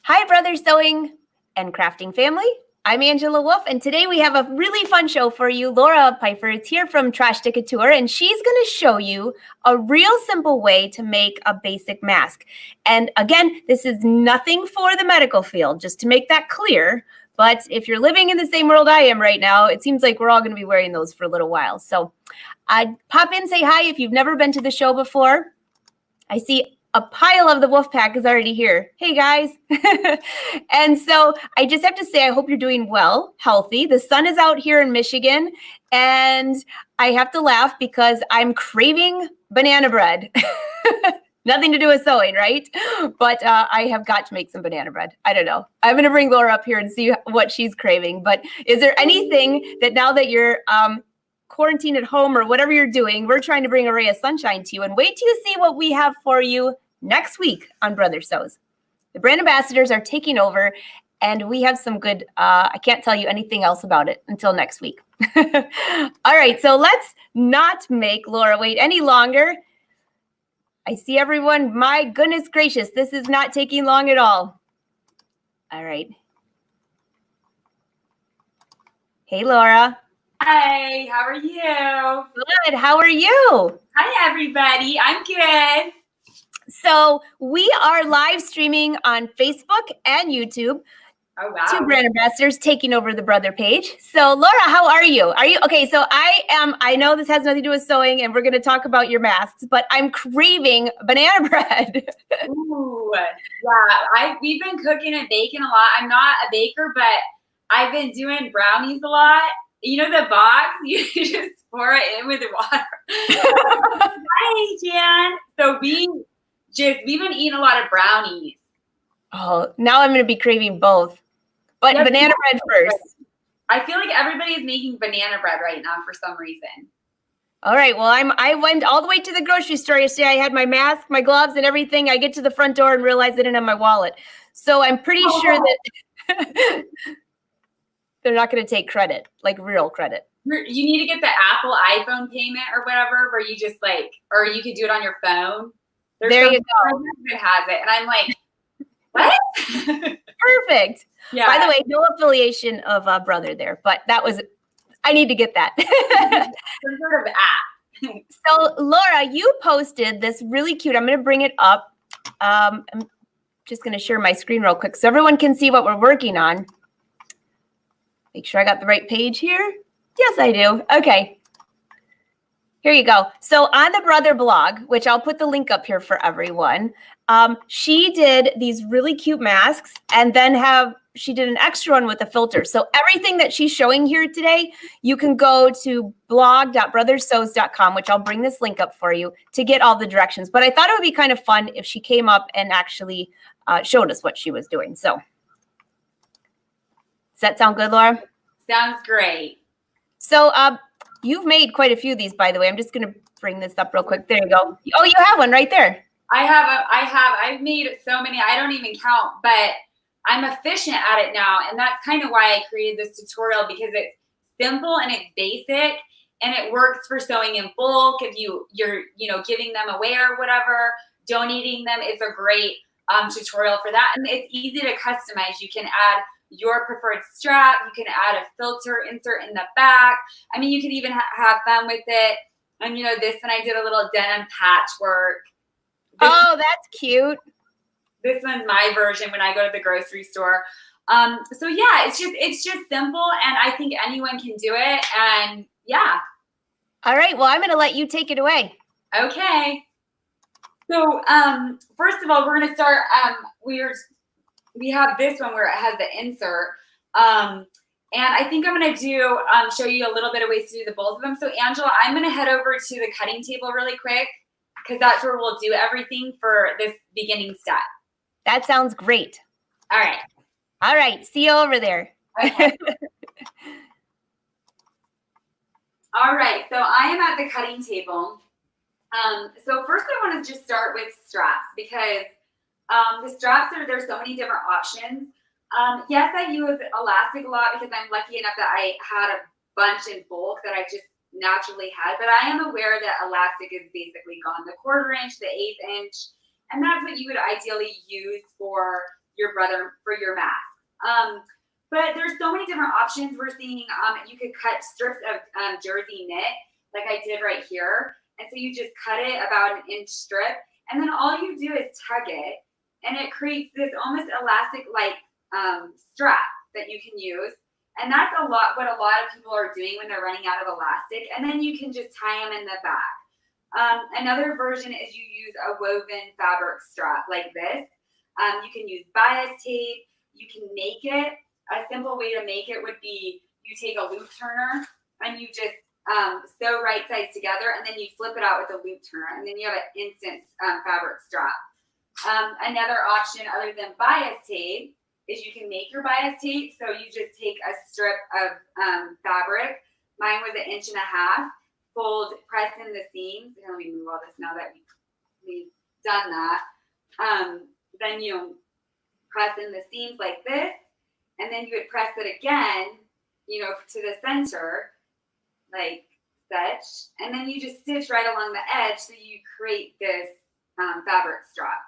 Hi, Brother Sewing and Crafting family. I'm Angela Wolf, and today we have a really fun show for you. Laura Pifer is here from Trash to Couture, and she's going to show you a real simple way to make a basic mask. And again, this is nothing for the medical field, just to make that clear. But if you're living in the same world I am right now, it seems like we're all going to be wearing those for a little while. So pop in, say hi if you've never been to the show before. I see a pile of the wolf pack is already here. Hey, guys. And so I just have to say, I hope you're doing well, healthy. The sun is out here in Michigan, and I have to laugh because I'm craving banana bread. Nothing to do with sewing, right? But I have got to make some banana bread. I don't know. I'm going to bring Laura up here and see what she's craving. But is there anything that now that you're quarantined at home or whatever you're doing, we're trying to bring a ray of sunshine to you, and wait till you see what we have for you next week on Brother Sews. The brand ambassadors are taking over, and we have some good, I can't tell you anything else about it until next week. All right, so let's not make Laura wait any longer. I see everyone. My goodness gracious, this is not taking long at all. All right. Hey, Laura. Hi, how are you? Good. How are you? Hi, everybody. I'm good. So we are live streaming on Facebook and YouTube. Oh, wow. Two brand ambassadors taking over the brother page. So Laura, how are you? Okay? So I know this has nothing to do with sewing, and we're going to talk about your masks, but I'm craving banana bread. Ooh, yeah. We've been cooking and baking a lot. I'm not a baker, but I've been doing brownies a lot. You know the box? You just pour it in with the water. Hi, Jan. So we've been eating a lot of brownies. Oh, now I'm going to be craving both. But yep, banana bread first. I feel like everybody is making banana bread right now for some reason. All right. Well, I went all the way to the grocery store yesterday. I had my mask, my gloves, and everything. I get to the front door and realize I didn't have my wallet. So I'm pretty sure that they're not going to take credit, like real credit. You need to get the Apple iPhone payment or whatever, where you just or you could do it on your phone. There you go. That has it, and I'm like, what? Perfect. Yeah. By the way, no affiliation of a brother there, but I need to get that. Some sort of app. So Laura, you posted this really cute. I'm going to bring it up. I'm just going to share my screen real quick so everyone can see what we're working on. Make sure I got the right page here. Yes, I do. Okay. Here you go. So on the Brother blog, which I'll put the link up here for everyone, she did these really cute masks, and then she did an extra one with a filter. So everything that she's showing here today, you can go to blog.brothersews.com, which I'll bring this link up for you to get all the directions. But I thought it would be kind of fun if she came up and actually showed us what she was doing. So does that sound good, Laura? Sounds great. So you've made quite a few of these, by the way. I'm just going to bring this up real quick. There you go. Oh, you have one right there. I've made so many, I don't even count, but I'm efficient at it now. And that's kind of why I created this tutorial, because it's simple and it's basic, and it works for sewing in bulk. If you're giving them away or whatever, donating them, it's a great tutorial for that. And it's easy to customize. You can add your preferred strap. You can add a filter insert in the back. I mean, you could even have fun with it. And this one, I did a little denim patchwork. Oh, that's cute. This one's my version when I go to the grocery store. So yeah, it's just simple, and I think anyone can do it. And yeah. All right. Well, I'm going to let you take it away. Okay. So first of all, we're going to start. We have this one where it has the insert. And I think I'm going to show you a little bit of ways to do the both of them. So Angela, I'm going to head over to the cutting table really quick, because that's where we'll do everything for this beginning step. That sounds great. All right. All right. See you over there. Okay. All right. So I am at the cutting table. So first I want to just start with straps, because the straps there's so many different options. Yes, I use elastic a lot because I'm lucky enough that I had a bunch in bulk that I just naturally had, but I am aware that elastic is basically gone. The 1/4 inch, the 1/8 inch, and that's what you would ideally use for your brother for your mask. But there's so many different options. We're seeing you could cut strips of jersey knit like I did right here. And so you just cut it about an inch strip. And then all you do is tug it. And it creates this almost elastic-like strap that you can use. And that's what a lot of people are doing when they're running out of elastic. And then you can just tie them in the back. Another version is you use a woven fabric strap like this. You can use bias tape. You can make it. A simple way to make it would be you take a loop turner and you just sew right sides together, and then you flip it out with a loop turner, and then you have an instant fabric strap. Another option other than bias tape is you can make your bias tape. So you just take a strip of fabric. Mine was 1.5 inches, fold, press in the seams. Let me move all this now that we've done that. Then you press in the seams like this, and then you would press it again, to the center, like such, and then you just stitch right along the edge, so you create this fabric strap.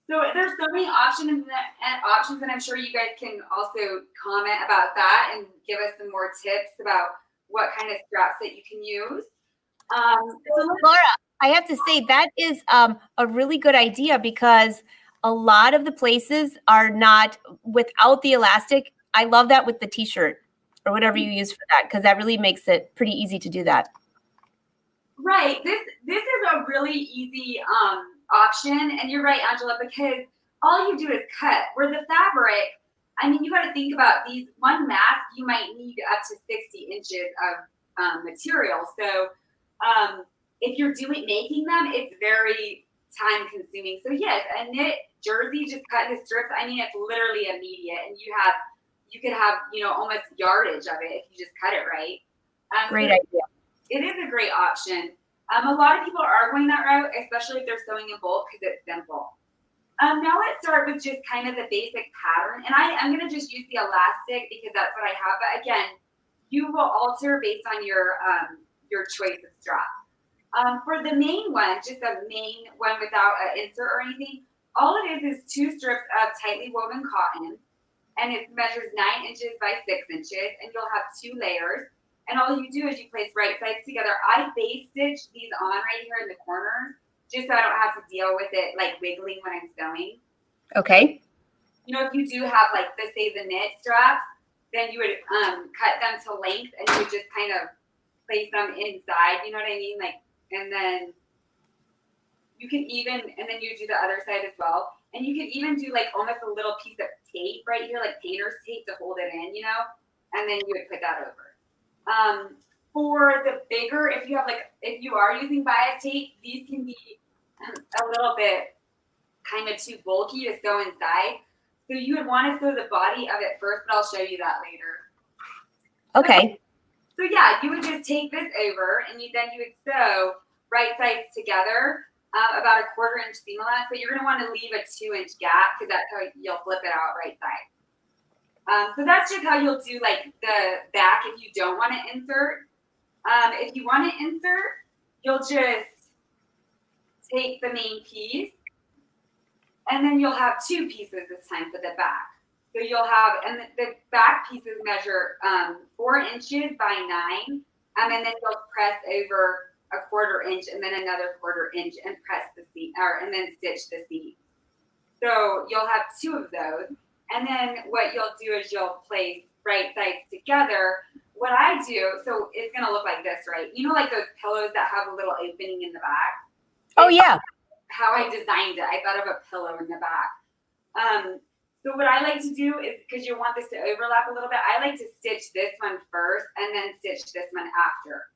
So there's so many options, and I'm sure you guys can also comment about that and give us some more tips about what kind of straps that you can use. Laura, I have to say that is a really good idea, because a lot of the places are not without the elastic. I love that with the t-shirt or whatever you use for that, because that really makes it pretty easy to do that. Right. This is a really easy option, and you're right, Angela, because all you do is cut. Where the fabric, you got to think about these. One mask, you might need up to 60 inches of material. So if you're making them, it's very time consuming. So yes, a knit jersey just cut into strips. It's literally immediate, and you could have almost yardage of it if you just cut it right. Great idea. It is a great option. A lot of people are going that route, especially if they're sewing in bulk, because it's simple. Now let's start with just kind of the basic pattern. And I'm going to just use the elastic because that's what I have. But again, you will alter based on your choice of strap. For the main one, just a main one without an insert or anything, all it is 2 strips of tightly woven cotton. And it measures 9 inches by 6 inches. And you'll have 2 layers. And all you do is you place right sides together. I base stitch these on right here in the corner, just so I don't have to deal with it like wiggling when I'm sewing. Okay. If you do have say the knit straps, then you would cut them to length, and you would just kind of place them inside. You know what I mean? And then you can and then you do the other side as well. And you can even do almost a little piece of tape right here, like painter's tape to hold it in, and then you would put that over. For the bigger, if you are using bias tape, these can be a little bit kind of too bulky to sew inside. So you would want to sew the body of it first, but I'll show you that later. Okay. So yeah, you would just take this over, and then you would sew right sides together, about a 1/4 inch seam allowance, but you're going to want to leave a 2-inch gap, because that's how you'll flip it out right side. So that's just how you'll do the back if you don't want to insert. If you want to insert, you'll just take the main piece, and then you'll have 2 pieces this time for the back. So you'll have, and the back pieces measure 4 inches by 9, and then you'll press over a 1/4 inch, and then another 1/4 inch, and press the seam, and then stitch the seam. So you'll have 2 of those. And then what you'll do is you'll place right sides together. What I do, so it's going to look like this, right? Those pillows that have a little opening in the back? Oh, yeah. How I designed it. I thought of a pillow in the back. So what I like to do is, because you want this to overlap a little bit, I like to stitch this one first and then stitch this one after.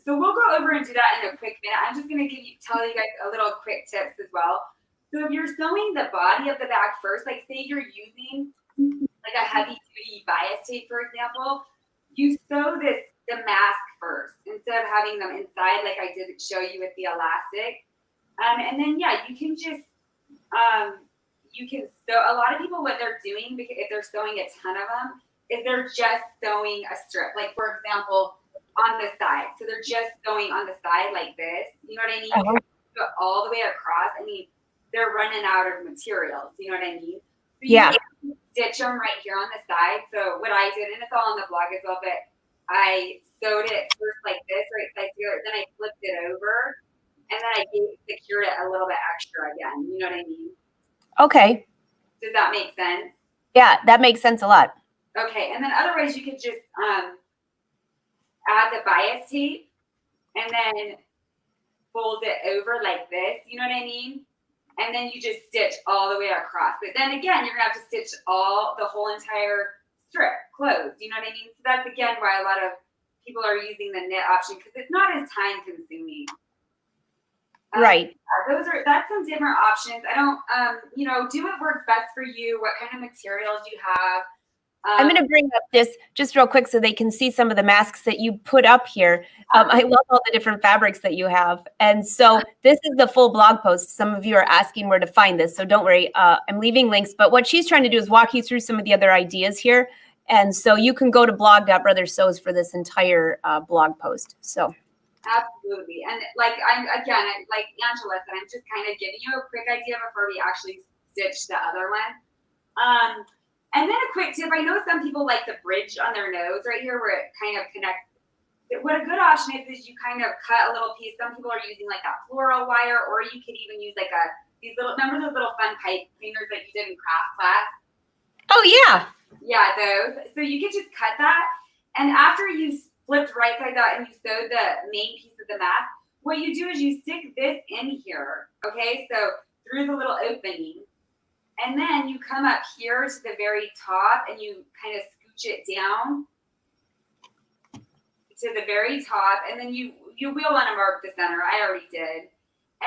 So we'll go over and do that in a quick minute. I'm just going to tell you guys a little quick tips as well. So if you're sewing the body of the bag first, say you're using a heavy duty bias tape, for example, you sew the mask first instead of having them inside like I did show you with the elastic. And then you can just sew. A lot of people, what they're doing, because if they're sewing a ton of them, is they're just sewing a strip. For example, on the side. So they're just sewing on the side like this. You know what I mean? Go all the way across. They're running out of materials. You know what I mean? Yeah. Stitch them right here on the side. So what I did, and it's all on the blog as well, but I sewed it first like this, right side here, then I flipped it over, and then I secured it a little bit extra again. You know what I mean? Okay. Does that make sense? Yeah, that makes sense a lot. Okay, and then otherwise you could just add the bias tape and then fold it over like this. You know what I mean? And then you just stitch all the way across. But then again, you're gonna have to stitch the whole entire strip closed. You know what I mean? So that's again why a lot of people are using the knit option, because it's not as time consuming. Right. That's some different options. I don't, do what works best for you. What kind of materials you have. I'm going to bring up this just real quick so they can see some of the masks that you put up here. I love all the different fabrics that you have. And so this is the full blog post. Some of you are asking where to find this, so don't worry. I'm leaving links. But what she's trying to do is walk you through some of the other ideas here. And so you can go to blog.brothersews for this entire blog post. So. Absolutely. And like like Angela said, I'm just kind of giving you a quick idea before we actually stitch the other one. And then a quick tip, I know some people like the bridge on their nose right here where it kind of connects. What a good option is you kind of cut a little piece. Some people are using like that floral wire, or you could even use like remember those little fun pipe cleaners that you did in craft class? Oh, yeah. Yeah, those. So you could just cut that. And after you flipped right side out and you sewed the main piece of the mask, what you do is you stick this in here, okay? So through the little opening. And then you come up here to the very top and you kind of scooch it down to the very top. And then you will want to mark the center. I already did.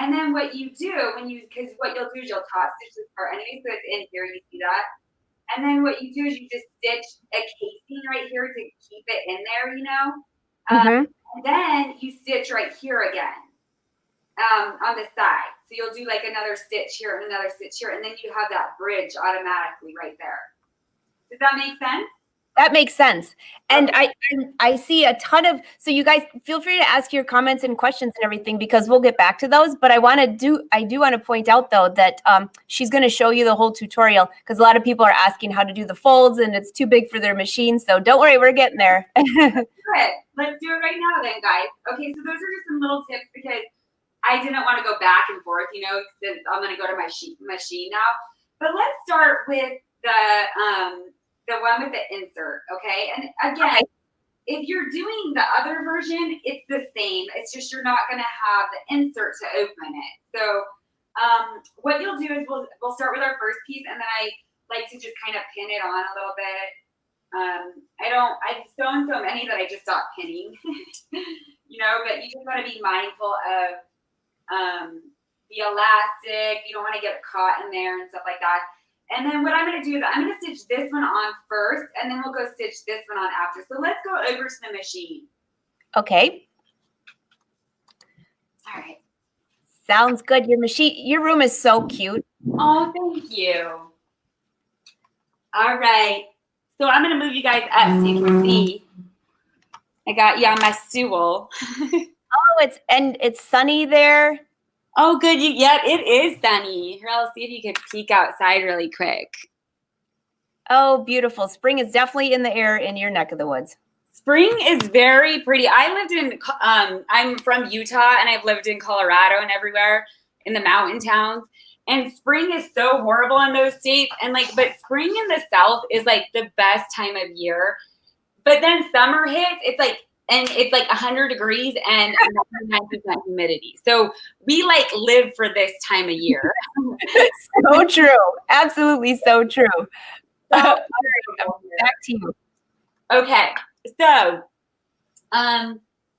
And then what you do because what you'll do is you'll top stitch this part anyway, so it's in here, you see that? And then what you do is you just stitch a casing right here to keep it in there, And then you stitch right here again. On the side. So you'll do like another stitch here and another stitch here, and then you have that bridge automatically right there. Does that make sense? That makes sense. And I see a ton of, so you guys feel free to ask your comments and questions and everything, because we'll get back to those. But I do want to point out though that she's going to show you the whole tutorial, because a lot of people are asking how to do the folds and it's too big for their machine. So don't worry, we're getting there. Let's do it. Let's do it right now then, guys. Okay, so those are just some little tips, because I didn't want to go back and forth, since I'm going to go to my machine now. But let's start with the one with the insert, okay? And again, if you're doing the other version, it's the same. It's just you're not going to have the insert to open it. So what you'll do is we'll start with our first piece, and then I like to just kind of pin it on a little bit. I've sewn so many that I just stopped pinning, but you just want to be mindful of the elastic. You don't want to get caught in there and stuff like that. And then what I'm going to do is I'm going to stitch this one on first, and then we'll go stitch this one on after. So let's go over to the machine. Okay. All right. Sounds good. Your room is so cute. Oh, thank you. All right. So I'm going to move you guys up so you can see. I got you on my stool. Oh, it's sunny there. Oh, good. Yep, it is sunny. Here, I'll see if you can peek outside really quick. Oh, beautiful. Spring is definitely in the air in your neck of the woods. Spring is very pretty. I'm from Utah, and I've lived in Colorado and everywhere in the mountain towns. And spring is so horrible in those states. But spring in the South is like the best time of year. But then summer hits, it's like 100 degrees and 99% humidity. So we live for this time of year. So true. Absolutely so true. Back to you. Okay. So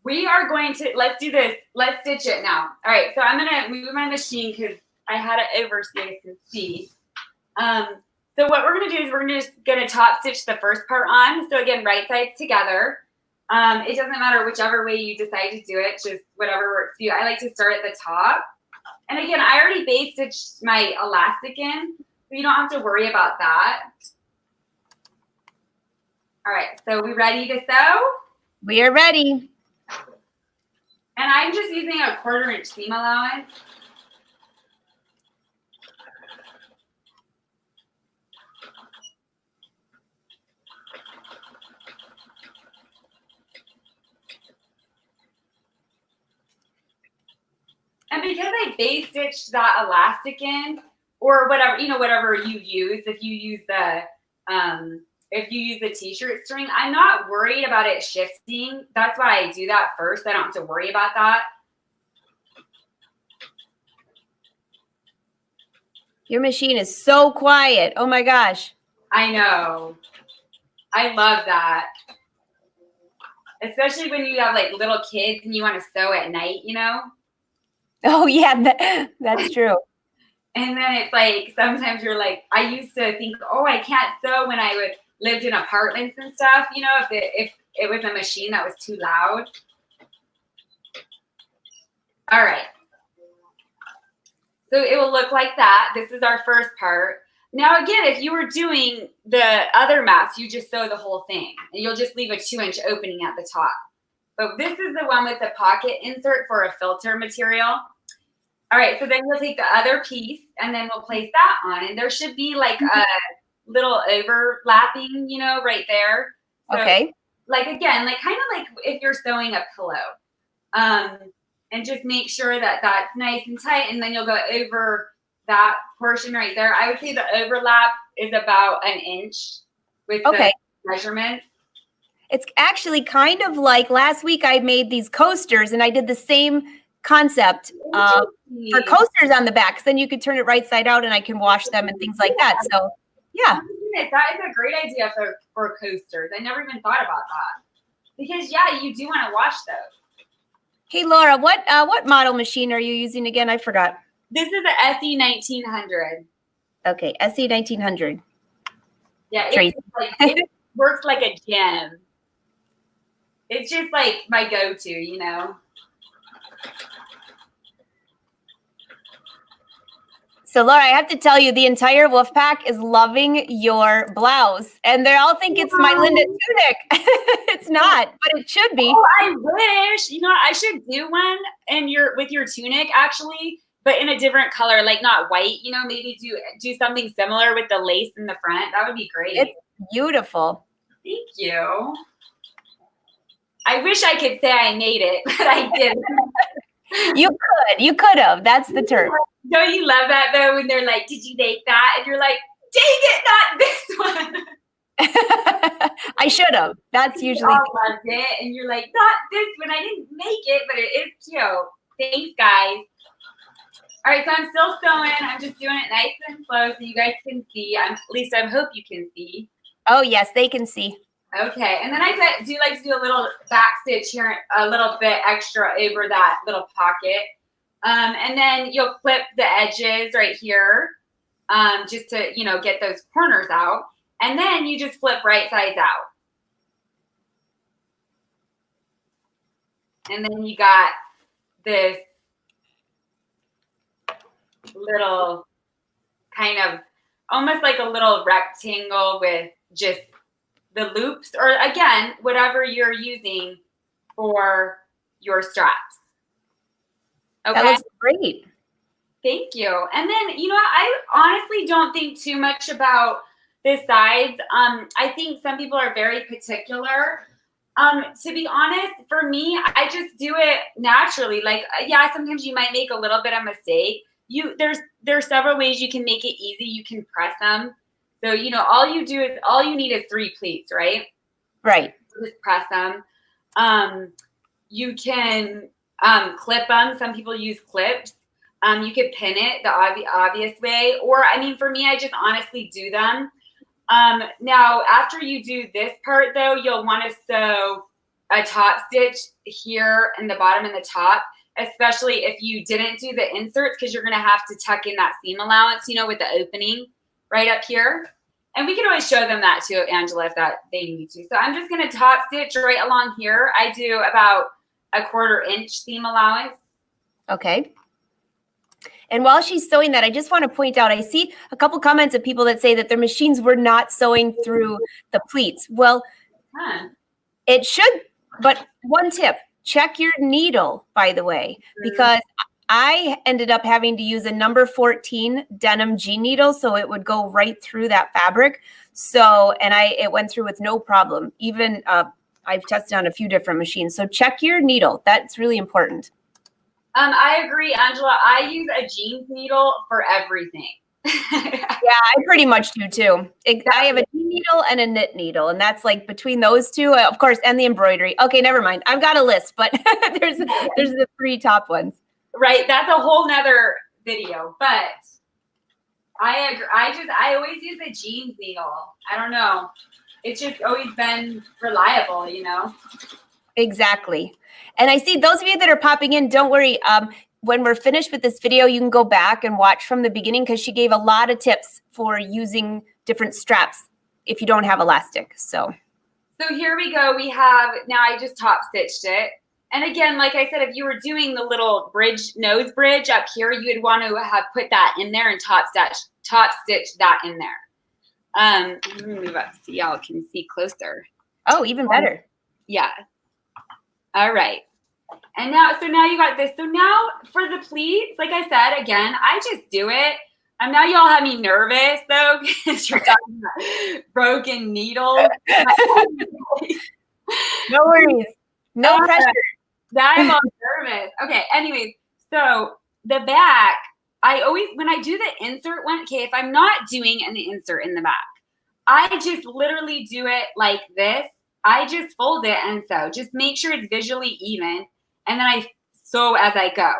we are going to, let's do this. Let's stitch it now. All right. So I'm going to move my machine because I had it over so you can see. So what we're going to do is we're just going to top stitch the first part on. So again, right sides together. It doesn't matter whichever way you decide to do it, just whatever works for you. I like to start at the top. And again, I already base stitched my elastic in, so you don't have to worry about that. All right, so we ready to sew? We are ready. And I'm just using a 1/4 inch seam allowance. because I base stitched that elastic in, or whatever, whatever you use, if you use the t-shirt string, I'm not worried about it shifting. That's why I do that first. I don't have to worry about that. Your machine is so quiet. Oh my gosh. I know. I love that. Especially when you have like little kids and you want to sew at night, Oh yeah, that's true. And then it's like, sometimes you're like, I used to think, oh, I can't sew when I lived in apartments and stuff, if it was a machine that was too loud. All right. So it will look like that. This is our first part. Now, again, if you were doing the other mats, you just sew the whole thing and you'll just leave a 2-inch opening at the top. But this is the one with the pocket insert for a filter material. All right, so then we'll take the other piece and then we'll place that on. And there should be like a little overlapping, right there. So, okay. Like, again, like kind of like if you're sewing a pillow. And just make sure that that's nice and tight. And then you'll go over that portion right there. I would say the overlap is about 1 inch with the measurement. It's actually kind of like last week I made these coasters and I did the same concept for coasters on the back. So then you could turn it right side out and I can wash them and things like that. So yeah. That is a great idea for coasters. I never even thought about that. Because yeah, you do want to wash those. Hey Laura, what model machine are you using again? I forgot. This is the SE 1900. Okay, SE 1900. Yeah, it works like a gem. It's just like my go-to, So Laura, I have to tell you, the entire wolf pack is loving your blouse, and they all think it's my Linda tunic. It's not, but it should be. Oh, I wish. I should do one with your tunic actually, but in a different color, like not white. Maybe do something similar with the lace in the front. That would be great. It's beautiful. Thank you. I wish I could say I made it, but I didn't. You could have. That's the term. Don't you love that though? When they're like, "Did you make that?" And you're like, "Dang it, not this one." I should have. That's usually. I loved it, and you're like, "Not this one. I didn't make it, but it is cute." Thanks, guys. All right, so I'm still sewing. I'm just doing it nice and slow so you guys can see. At least I hope you can see. Oh yes, they can see. Okay, and then I do like to do a little back stitch here, a little bit extra over that little pocket. And then you'll clip the edges right here, just to, get those corners out. And then you just flip right sides out. And then you got this little kind of almost like a little rectangle with just the loops, or again, whatever you're using for your straps. Okay. That looks great. Thank you. And then, I honestly don't think too much about the sides. I think some people are very particular. To be honest, for me, I just do it naturally. Like, yeah, sometimes you might make a little bit of mistake. There's several ways you can make it easy. You can press them. So, all you need is 3 pleats, right? Right. Just press them. You can clip them. Some people use clips. You could pin it the obvious way. Or, for me, I just honestly do them. Now, after you do this part, though, you'll want to sew a top stitch here in the bottom and the top, especially if you didn't do the inserts, because you're going to have to tuck in that seam allowance, with the opening right up here. And we can always show them that too, Angela, if they need to. So I'm just going to top stitch right along here. I do about a 1/4 inch seam allowance. Okay. And while she's sewing that, I just want to point out, I see a couple comments of people that say that their machines were not sewing through the pleats. Well, it should, but one tip, check your needle, by the way, because I ended up having to use a number 14 denim G needle, so it would go right through that fabric. So, and it went through with no problem. Even I've tested on a few different machines. So check your needle. That's really important. I agree, Angela. I use a jeans needle for everything. Yeah, I pretty much do too. I have a jean needle and a knit needle, and that's like between those two, of course, and the embroidery. Okay, never mind. I've got a list, but there's the 3 top ones. Right, that's a whole nother video, but I agree. I always use a jeans needle. I don't know. It's just always been reliable, you know? Exactly. And I see those of you that are popping in, don't worry. When we're finished with this video, you can go back and watch from the beginning because she gave a lot of tips for using different straps if you don't have elastic. So here we go. We have, now I just top stitched it. And again, like I said, if you were doing the little nose bridge up here, you would want to have put that in there and top stitch that in there. Let me move up so y'all can see closer. Oh, even better. Yeah. All right. And now you got this. So now for the pleats, like I said, again, I just do it. Now y'all have me nervous though, because you're talking about broken needles. No worries. No pressure. I'm all nervous. Okay, anyways, so the back, I always, when I do the insert one, okay, if I'm not doing an insert in the back, I just literally do it like this. I just fold it and sew. Just make sure it's visually even, and then I sew as I go.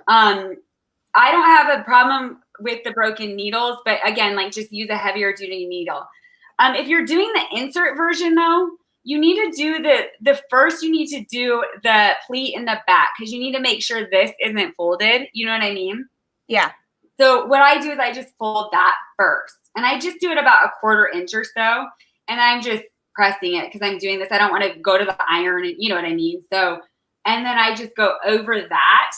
I don't have a problem with the broken needles, but again, like just use a heavier duty needle. If you're doing the insert version though, you need to do you need to do the pleat in the back because you need to make sure this isn't folded. You know what I mean? Yeah. So what I do is I just fold that first. And I just do it about a 1/4 inch or so. And I'm just pressing it because I'm doing this. I don't want to go to the iron and you know what I mean? So, and then I just go over that.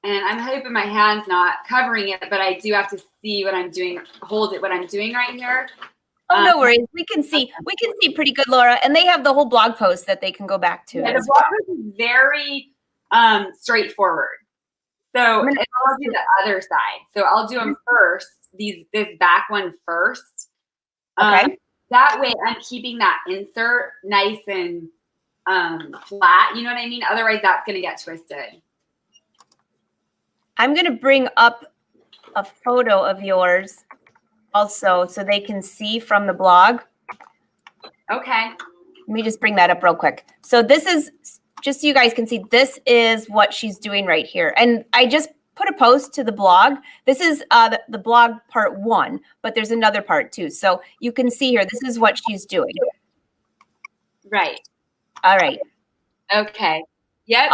And I'm hoping my hand's not covering it, but I do have to see what I'm doing, hold it, what I'm doing right here. Oh, no worries. We can see pretty good, Laura. And they have the whole blog post that they can go back to. Yeah, the blog post is very straightforward. So I'll do the other side. So I'll do them first, this back one first. Okay. That way I'm keeping that insert nice and flat. You know what I mean? Otherwise that's going to get twisted. I'm going to bring up a photo of yours also so they can see from the blog. Okay. Let me just bring that up real quick. So this is, just so you guys can see, this is what she's doing right here. And I just put a post to the blog. This is the blog part 1, but there's another part too. So you can see here, this is what she's doing. Right. All right. Okay. Yep.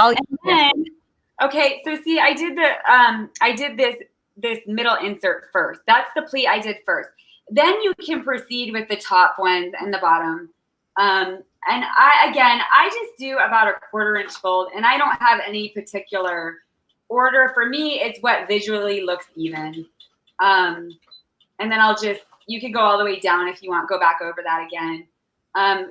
Okay, so see, I did this middle insert first. That's the pleat I did first. Then you can proceed with the top ones and the bottom. And I just do about a 1/4 inch fold, and I don't have any particular order. For me, it's what visually looks even. And then you can go all the way down if you want, go back over that again.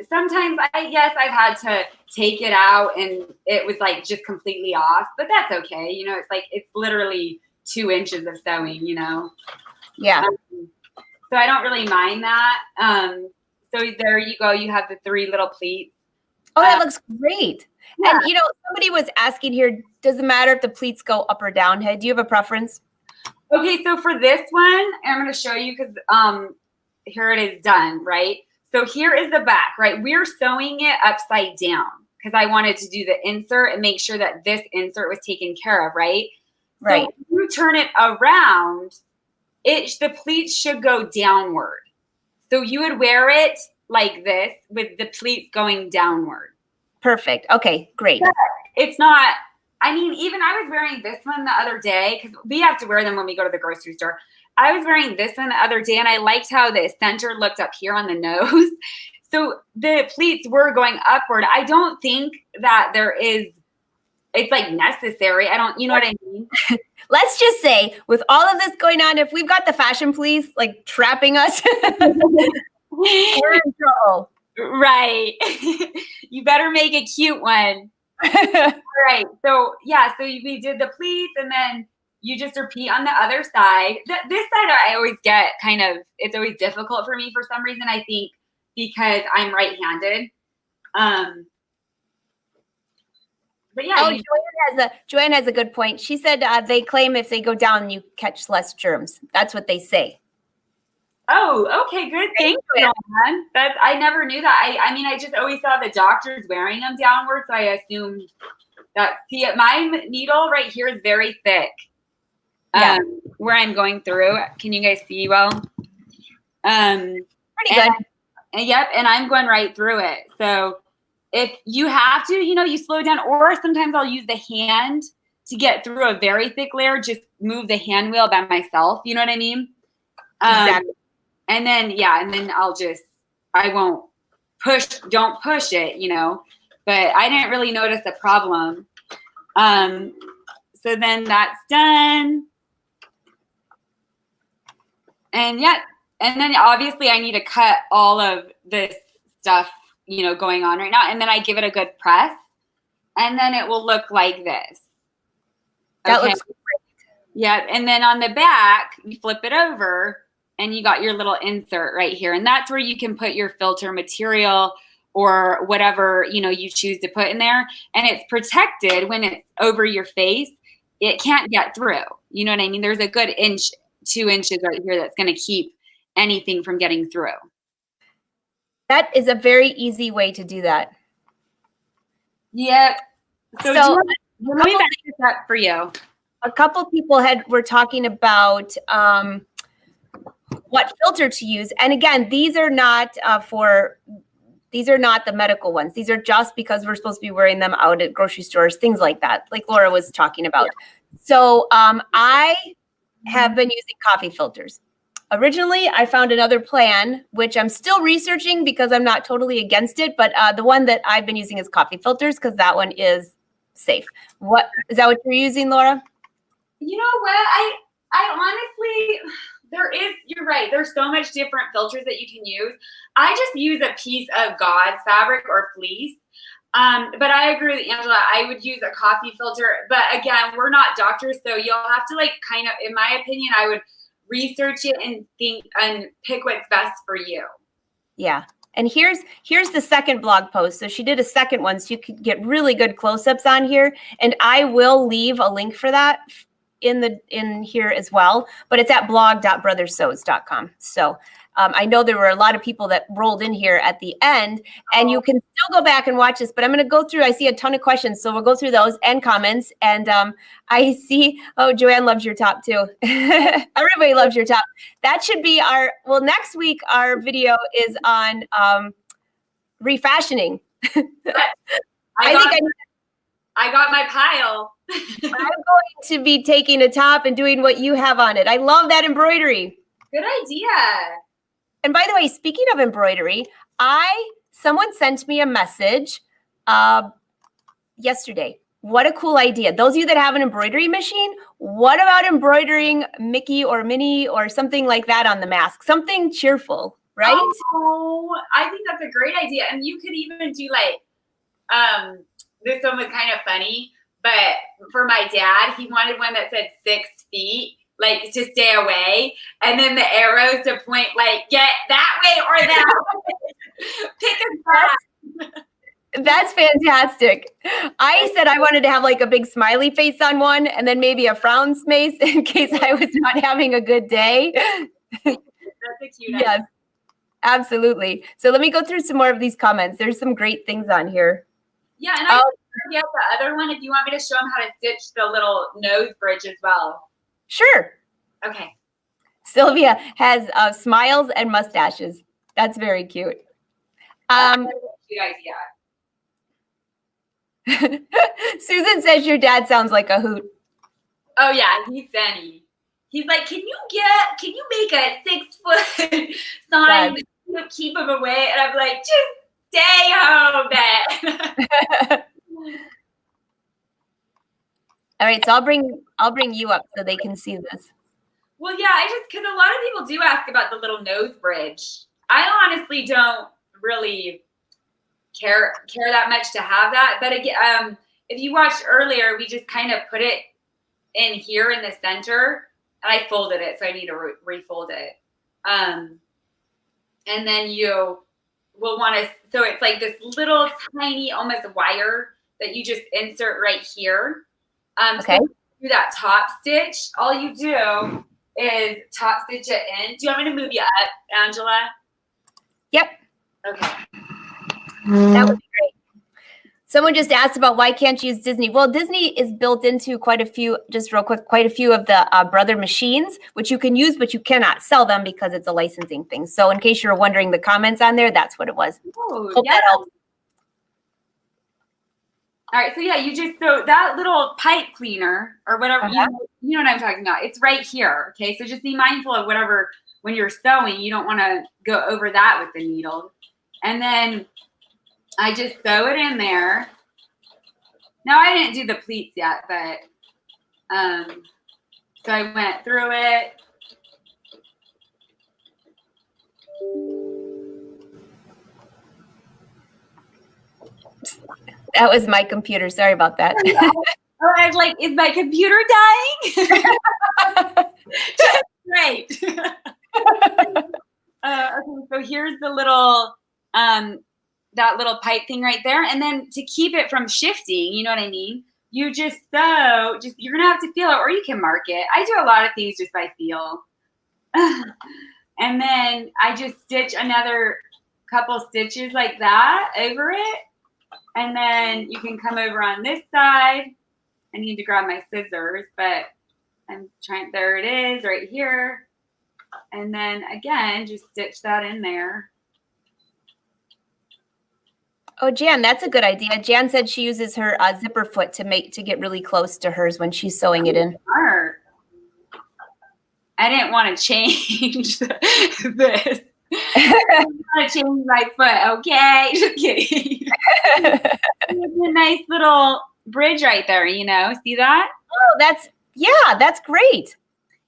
Sometimes I've had to take it out and it was like just completely off, but that's okay. You know, it's literally 2 inches of sewing, you know? Yeah. So I don't really mind that. So there you go. You have the 3 little pleats. Oh, that looks great. Yeah. And, you know, somebody was asking here, does it matter if the pleats go up or down head? Do you have a preference? Okay, so for this one, I'm going to show you because here it is done, right? So here is the back, right? We're sewing it upside down because I wanted to do the insert and make sure that this insert was taken care of, right? Right. So when you turn it around, the pleats should go downward. So you would wear it like this with the pleats going downward. Perfect. Okay, great. But it's not, I mean, even I was wearing this one the other day because we have to wear them when we go to the grocery store. I was wearing this one the other day and I liked how the center looked up here on the nose. So the pleats were going upward. I don't think that it's like necessary. You know what I mean? Let's just say with all of this going on, if we've got the fashion police like trapping us, we're in trouble. Right. You better make a cute one. Right. So yeah, so we did the pleats and then you just repeat on the other side. This side I always get it's always difficult for me for some reason, I think because I'm right-handed. But yeah. Oh, Joanne has a good point. She said they claim if they go down, you catch less germs. That's what they say. Oh, okay, good. Thank you, Joanne. I never knew that. I mean, I just always saw the doctors wearing them downward, so I assumed that. See, my needle right here is very thick. Yeah. Where I'm going through. Can you guys see well? Pretty good. Yep, and I'm going right through it. So if you have to, you slow down, or sometimes I'll use the hand to get through a very thick layer, just move the hand wheel by myself. You know what I mean? Exactly. And then, I won't don't push it, but I didn't really notice a problem. So then that's done. And then obviously I need to cut all of this stuff, going on right now. And then I give it a good press, and then it will look like this. That looks great. Yeah. And then on the back, you flip it over and you got your little insert right here. And that's where you can put your filter material or whatever, you choose to put in there. And it's protected when it's over your face. It can't get through. You know what I mean? There's a good 2 inches right here that's going to keep anything from getting through. That is a very easy way to do that. Yep. So let me back this up for you. A couple people were talking about what filter to use, and again, these are not the medical ones. These are just because we're supposed to be wearing them out at grocery stores, things like that, like Laura was talking about. Yeah. So I have been using coffee filters. Originally, I found another plan, which I'm still researching because I'm not totally against it, but the one that I've been using is coffee filters because that one is safe. What is that? What you're using, Laura? You know what? I honestly, you're right. There's so much different filters that you can use. I just use a piece of gauze fabric or fleece. But I agree with Angela. I would use a coffee filter. But again, we're not doctors, so you'll have to kind of, in my opinion, I would research it and think and pick what's best for you. Yeah. And here's the second blog post. So she did a second one, so you could get really good close-ups on here. And I will leave a link for that in here as well, but it's at blog.brothersews.com. So I know there were a lot of people that rolled in here at the end, and you can still go back and watch this, but I'm going to go through, I see a ton of questions, so we'll go through those and comments. And I see, Joanne loves your top too. Everybody loves your top. That should be next week, our video is on refashioning. I got my pile. I'm going to be taking a top and doing what you have on it. I love that embroidery. Good idea. And by the way, speaking of embroidery, someone sent me a message yesterday. What a cool idea. Those of you that have an embroidery machine, what about embroidering Mickey or Minnie or something like that on the mask? Something cheerful, right? Oh, I think that's a great idea. And you could even do this one was kind of funny, but for my dad, he wanted one that said 6 feet, to stay away. And then the arrows to point, get that way or that way. Pick a spot. That's fantastic. I said I wanted to have a big smiley face on one and then maybe a frown face in case I was not having a good day. That's a cute idea. Yes, absolutely. So let me go through some more of these comments. There's some great things on here. Yeah, and I forget the other one if you want me to show them how to stitch the little nose bridge as well. Sure. Okay. Sylvia has smiles and mustaches. That's very cute. Cute idea. Susan says your dad sounds like a hoot. Oh yeah, he's funny. He's like, can you make a 6-foot sign to keep him away? And I'm like, just stay home, Ben. All right, so I'll bring you up so they can see this. Well, yeah, because a lot of people do ask about the little nose bridge. I honestly don't really care that much to have that. But again, if you watched earlier, we just kind of put it in here in the center, and I folded it, so I need to refold it. And then you will want to, so it's like this little tiny, almost wire that you just insert right here. Okay. So do that top stitch. All you do is top stitch it in. Do you want me to move you up, Angela? Yep. Okay. That would be great. Someone just asked about why can't you use Disney? Well, Disney is built into quite a few, just real quick, quite a few of the Brother machines, which you can use, but you cannot sell them because it's a licensing thing. So in case you're wondering the comments on there, that's what it was. Oh, Hope yeah. that helps. All right, so yeah, you just throw that little pipe cleaner or whatever, you know what I'm talking about. It's right here, okay? So just be mindful of whatever, when you're sewing, you don't want to go over that with the needle. And then I just sew it in there. Now I didn't do the pleats yet, but so I went through it. That was my computer. Sorry about that. Oh, I was like, is my computer dying? Great. Okay, so here's the little, that little pipe thing right there. And then to keep it from shifting, you know what I mean? You just sew, you're going to have to feel it, or you can mark it. I do a lot of things just by feel. And then I just stitch another couple stitches like that over it. And then you can come over on this side. I need to grab my scissors, but I'm trying, there it is right here. And then again, just stitch that in there. Oh, Jan, that's a good idea. Jan said she uses her zipper foot to get really close to hers when she's sewing it in. Smart. I didn't want to change this. I want to change my foot, okay? Just kidding. It's a nice little bridge right there, you know? See that? Oh, that's great.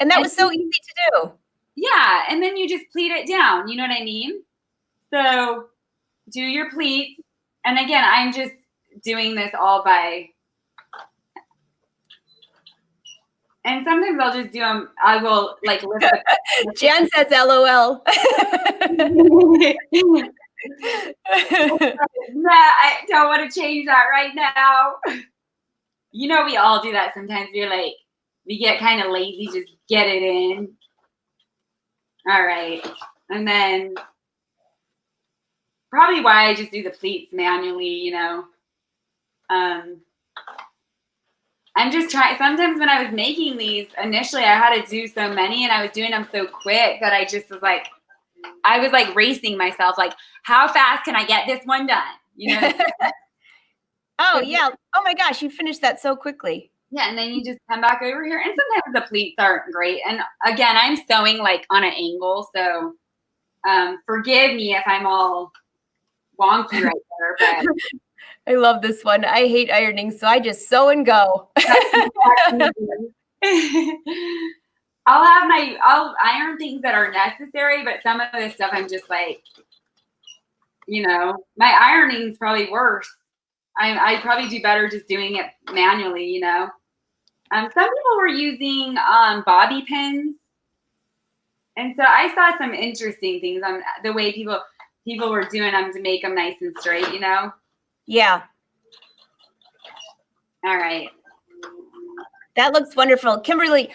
And that was so easy to do. Yeah, and then you just pleat it down, you know what I mean? So do your pleats. And again, I'm just doing this all by, and sometimes I'll just do them, I will like lift the Jan says LOL. No, I don't want to change that right now. You know, we all do that sometimes. We're like, we get kind of lazy, just get it in. All right. And then probably why I just do the pleats manually, you know. I'm just trying. Sometimes when I was making these, initially I had to do so many and I was doing them so quick that I just was like, I was like racing myself, like, how fast can I get this one done? You know? Oh, yeah. Oh, my gosh. You finished that so quickly. Yeah, and then you just come back over here. And sometimes the pleats aren't great. And again, I'm sewing like on an angle. So forgive me if I'm all wonky right there. But I love this one. I hate ironing, so I just sew and go. I'll iron things that are necessary, but some of this stuff I'm just like, you know, my ironing's probably worse. I probably do better just doing it manually, you know. Some people were using bobby pins, and so I saw some interesting things on the way people were doing them to make them nice and straight, you know. Yeah. All right. That looks wonderful. Kimberly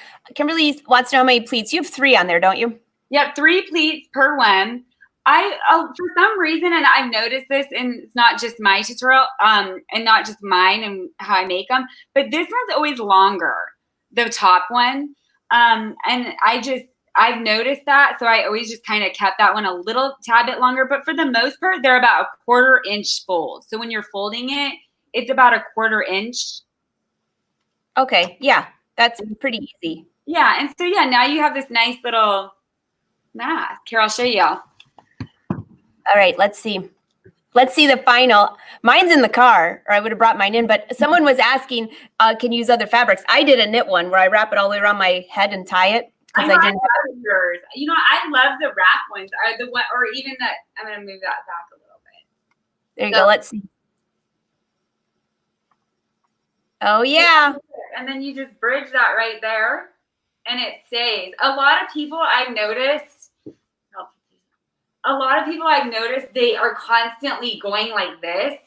wants to know how many pleats. You have 3 on there, don't you? Yep, 3 pleats per one. For some reason, and I've noticed this, and it's not just my tutorial, and not just mine and how I make them, but this one's always longer, the top one. And I've noticed that, so I always just kind of kept that one a little tad bit longer. But for the most part, they're about a 1/4 inch fold. So when you're folding it, it's about a 1/4 inch. Okay, yeah, that's pretty easy. Yeah, and so yeah, now you have this nice little mask. Here, I'll show y'all. All right, let's see. Let's see the final. Mine's in the car, or I would have brought mine in, but someone was asking, can you use other fabrics? I did a knit one where I wrap it all the way around my head and tie it. I love yours. You know, I love the wrap ones. Or the one, or even the. I'm gonna move that back a little bit. There you go. Let's see. Oh yeah. And then you just bridge that right there, and it stays. A lot of people I've noticed. They are constantly going like this,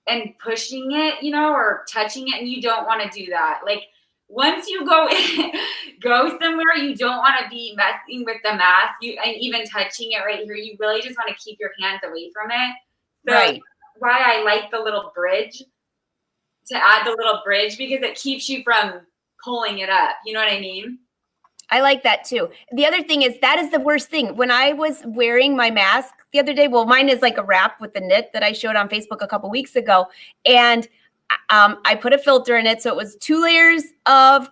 and pushing it, or touching it, and you don't want to do that. Like once you go somewhere, you don't want to be messing with the mask, and even touching it right here. You really just want to keep your hands away from it. So Right. why I like the little bridge, to add the little bridge, because it keeps you from pulling it up. You know what I mean? I like that too. The other thing is that is the worst thing. When I was wearing my mask the other day, well, mine is like a wrap with the knit that I showed on Facebook a couple weeks ago. And I put a filter in it. So it was 2 layers of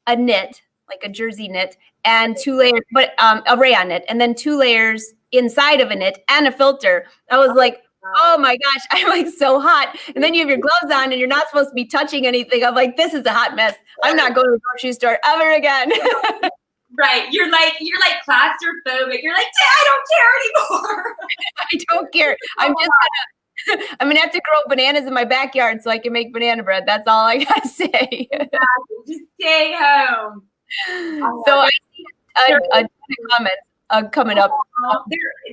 a knit, like a jersey knit, and 2 layers, but a rayon knit, and then 2 layers inside of a knit and a filter. I was like, oh my gosh, I'm like so hot. And then you have your gloves on and you're not supposed to be touching anything. I'm like, this is a hot mess. I'm not going to the grocery store ever again. Right. You're like claustrophobic. You're like, I don't care anymore. I don't care. I'm gonna have to grow bananas in my backyard so I can make banana bread. That's all I gotta say. Just stay home. So I see a ton of comments coming up.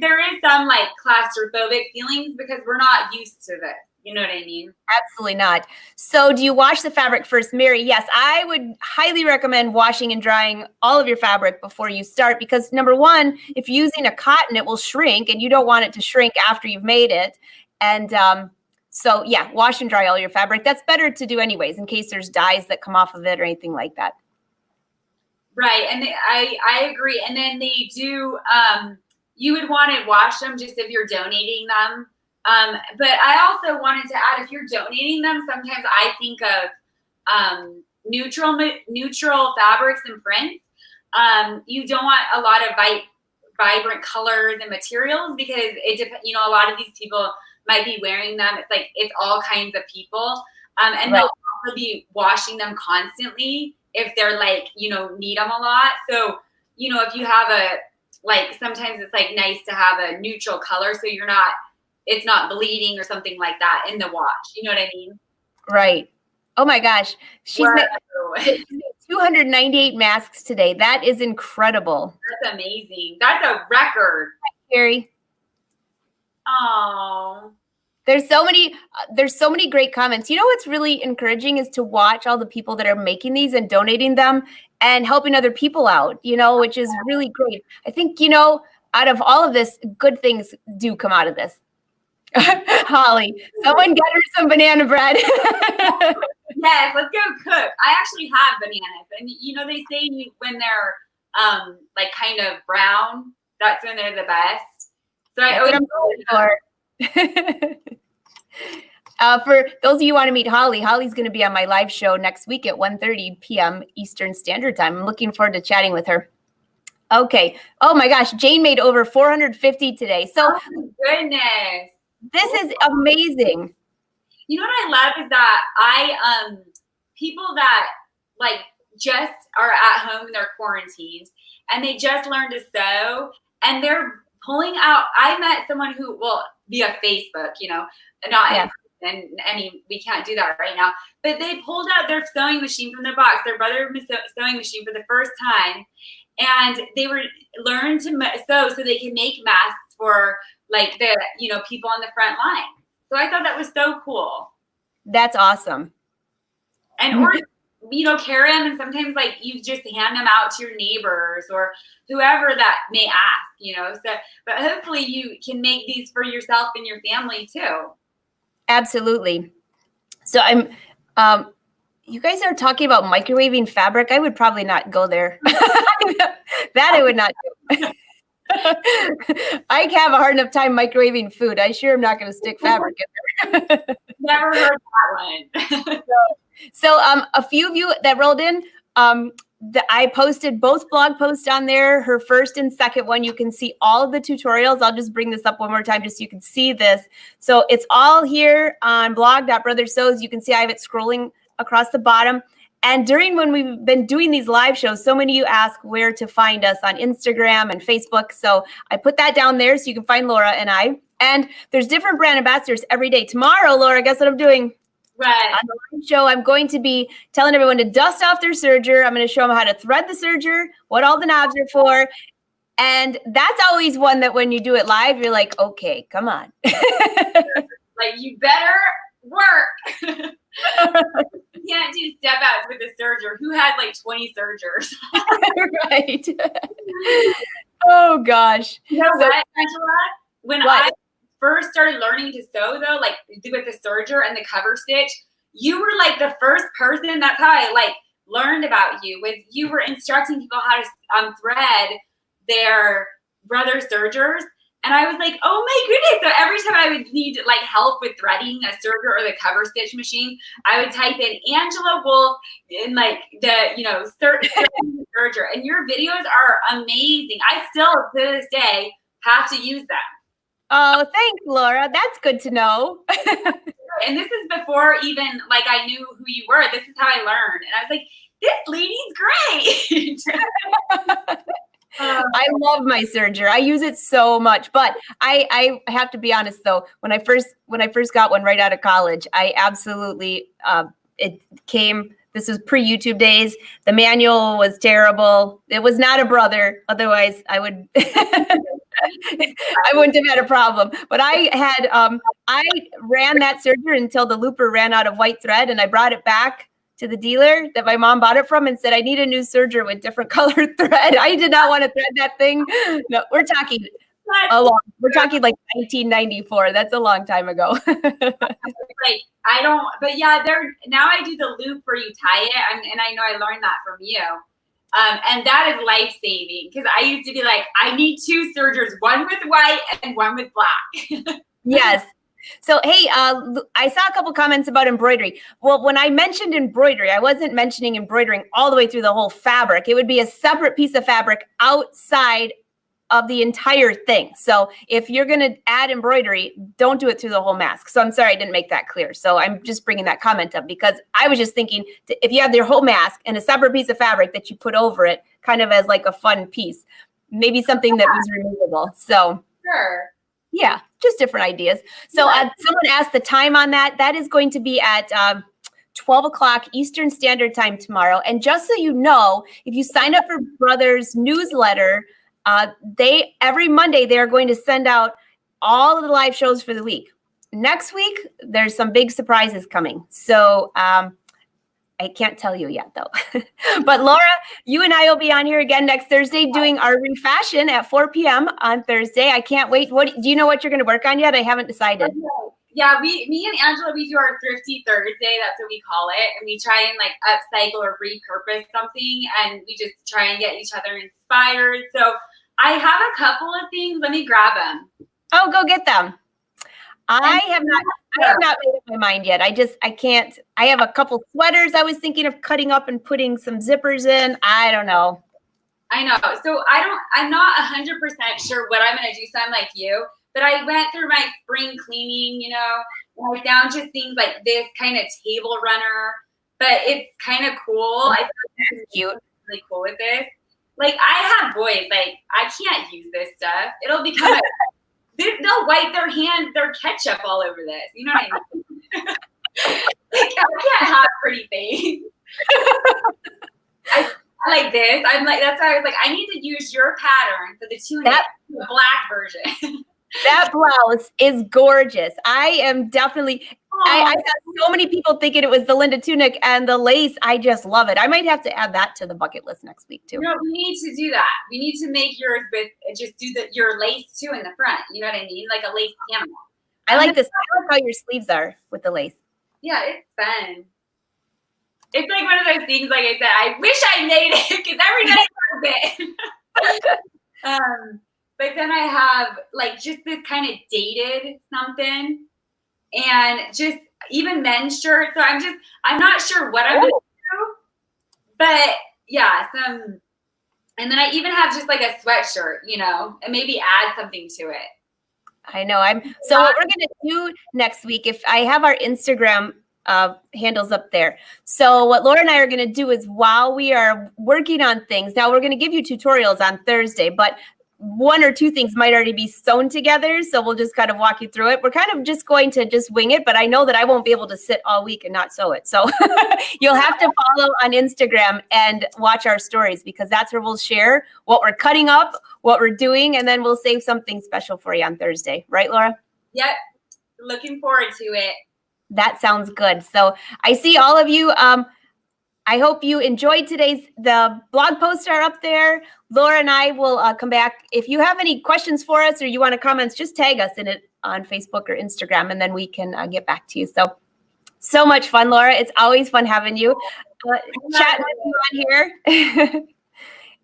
There is some like claustrophobic feelings because we're not used to this. You know what I mean? Absolutely not. So do you wash the fabric first, Mary? Yes, I would highly recommend washing and drying all of your fabric before you start, because number one, if you're using a cotton, it will shrink and you don't want it to shrink after you've made it. And so yeah, wash and dry all your fabric. That's better to do anyways, in case there's dyes that come off of it or anything like that. Right. And I agree. And then they do, you would want to wash them just if you're donating them. But I also wanted to add, if you're donating them, sometimes I think of neutral fabrics and prints. You don't want a lot of vibrant colors and materials, because a lot of these people might be wearing them. It's like, it's all kinds of people. And Right. they'll also be washing them constantly if they're like, need them a lot. So, if you have sometimes it's like nice to have a neutral color, so it's not bleeding or something like that in the wash. You know what I mean? Right. Oh my gosh. She's made 298 masks today. That is incredible. That's amazing. That's a record. Carrie. Oh. There's so many great comments. You know what's really encouraging is to watch all the people that are making these and donating them and helping other people out, which is really great. I think, out of all of this, good things do come out of this. Holly, someone get her some banana bread. Yes, let's go cook. I actually have bananas, and they say when they're like kind of brown, that's when they're the best. So I always for those of you who want to meet Holly, Holly's going to be on my live show next week at 1:30 p.m. Eastern Standard Time. I'm looking forward to chatting with her. Okay. Oh my gosh, Jane made over 450 today. So goodness. This is amazing. You know what I love is that people that like just are at home and they're quarantined and they just learned to sew and they're pulling out. I met someone who, via Facebook, and we can't do that right now, but they pulled out their sewing machine from their box. Their brother was sewing machine for the first time, and they learned to sew so they can make masks for like the people on the front line. So I thought that was so cool. That's awesome. And or carry them, and sometimes like you just hand them out to your neighbors or whoever that may ask. So but hopefully you can make these for yourself and your family too. Absolutely. So you guys are talking about microwaving fabric. I would probably not go there. That I would not do. I have a hard enough time microwaving food. I sure am not going to stick fabric in there. Never heard that one. So a few of you that rolled in, I posted both blog posts on there, her first and second one. You can see all of the tutorials. I'll just bring this up one more time just so you can see this. So it's all here on blog.brothersews. You can see I have it scrolling across the bottom. And when we've been doing these live shows, so many of you ask where to find us on Instagram and Facebook. So I put that down there so you can find Laura and I. And there's different brand ambassadors every day. Tomorrow, Laura, guess what I'm doing? Right. On the live show, I'm going to be telling everyone to dust off their serger. I'm going to show them how to thread the serger, what all the knobs are for. And that's always one that when you do it live, you're like, okay, come on. Like you better work. You can't do step outs with a serger who has like 20 sergers. Right. Oh gosh. You know what, Angela? When I first started learning to sew though, like with the serger and the cover stitch, you were like the first person. That's how I like learned about you. Was you were instructing people how to thread their brother sergers. And I was like, oh my goodness. So every time I would need like help with threading a serger or the cover stitch machine, I would type in Angela Wolf in like the, serger. And your videos are amazing. I still to this day have to use them. Oh, thanks, Laura. That's good to know. And this is before even like I knew who you were. This is how I learned. And I was like, this lady's great. I love my serger. I use it so much, but I have to be honest though. When I first got one right out of college, I absolutely this was pre-YouTube days. The manual was terrible. It was not a brother. Otherwise, I would I wouldn't have had a problem. But I ran that serger until the looper ran out of white thread, and I brought it back to the dealer that my mom bought it from and said, I need a new serger with different colored thread. I did not want to thread that thing. No, we're talking like 1994. That's a long time ago. Now I do the loop where you tie it. And I know I learned that from you. And that is life-saving because I used to be like, I need two sergers, one with white and one with black. Yes. So, hey, I saw a couple comments about embroidery. Well, when I mentioned embroidery, I wasn't mentioning embroidering all the way through the whole fabric. It would be a separate piece of fabric outside of the entire thing. So if you're going to add embroidery, don't do it through the whole mask. So I'm sorry I didn't make that clear. So I'm just bringing that comment up because I was just thinking if you have your whole mask and a separate piece of fabric that you put over it kind of as like a fun piece, maybe something that was removable. So sure. Yeah, just different ideas. So someone asked the time on that. That is going to be at 12 o'clock Eastern Standard Time tomorrow. And just so you know, if you sign up for Brothers newsletter, every Monday they are going to send out all of the live shows for the week. Next week, there's some big surprises coming. So I can't tell you yet, though. But Laura, you and I will be on here again next Thursday doing our refashion at 4 p.m. on Thursday. I can't wait. Do you know what you're going to work on yet? I haven't decided. Yeah, me and Angela, we do our Thrifty Thursday. That's what we call it. And we try and like upcycle or repurpose something. And we just try and get each other inspired. So I have a couple of things. Let me grab them. Oh, go get them. I have not made up my mind yet. I can't. I have a couple sweaters I was thinking of cutting up and putting some zippers in. I don't know. I know. So I'm not 100% sure what I'm going to do. So I'm like you, but I went through my spring cleaning, and I found just things like this kind of table runner, but it's kind of cool. I think it's cute. Really cool with this. Like I have boys, like I can't use this stuff. It'll become they'll wipe their ketchup all over this. You know what I mean? Like, I can't have pretty things. I like this. I'm like, that's why I was like, I need to use your pattern for the tunic, the black version. That blouse is gorgeous. I am definitely, I saw so many people thinking it was the Linda tunic and the lace. I just love it. I might have to add that to the bucket list next week too. We need to do that. We need to make yours with just do your lace too in the front. You know what I mean? Like a lace panel. I like this. I like how your sleeves are with the lace. Yeah, it's fun. It's like one of those things, like I said, I wish I made it because everybody loves it. But then I have like just this kind of dated something and just even men's shirts. So I'm not sure what I'm going to do, but yeah, and then I even have just like a sweatshirt, and maybe add something to it. I know. So what we're going to do next week, if I have our Instagram handles up there. So what Laura and I are going to do is while we are working on things, now we're going to give you tutorials on Thursday, but one or two things might already be sewn together. So we'll just kind of walk you through it. We're kind of just going to just wing it, but I know that I won't be able to sit all week and not sew it. So you'll have to follow on Instagram and watch our stories because that's where we'll share what we're cutting up, what we're doing, and then we'll save something special for you on Thursday. Right, Laura? Yep. Looking forward to it. That sounds good. So I see all of you. I hope you enjoyed the blog posts are up there. Laura and I will come back. If you have any questions for us or you want to comments, just tag us in it on Facebook or Instagram, and then we can get back to you. So much fun, Laura. It's always fun having you chatting with you on here.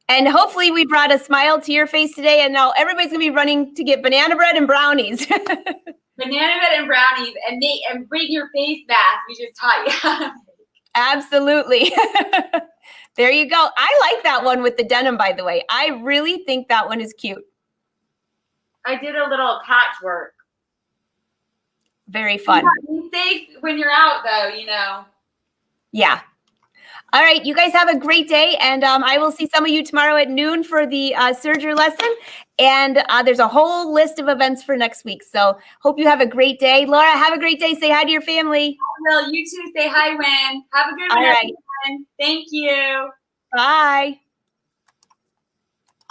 And hopefully we brought a smile to your face today, and now everybody's going to be running to get banana bread and brownies. Banana bread and brownies, and bring your face mask. We just taught you. Absolutely. There you go. I like that one with the denim, by the way. I really think that one is cute. I did a little patchwork. Very fun. Be safe when you're out, though, you know. Yeah. All right. You guys have a great day. And I will see some of you tomorrow at noon for the Serger lesson. And there's a whole list of events for next week. So hope you have a great day. Laura, have a great day. Say hi to your family. I will. You too. Say hi, Wynn. Have a good one, everyone. Thank you. Bye.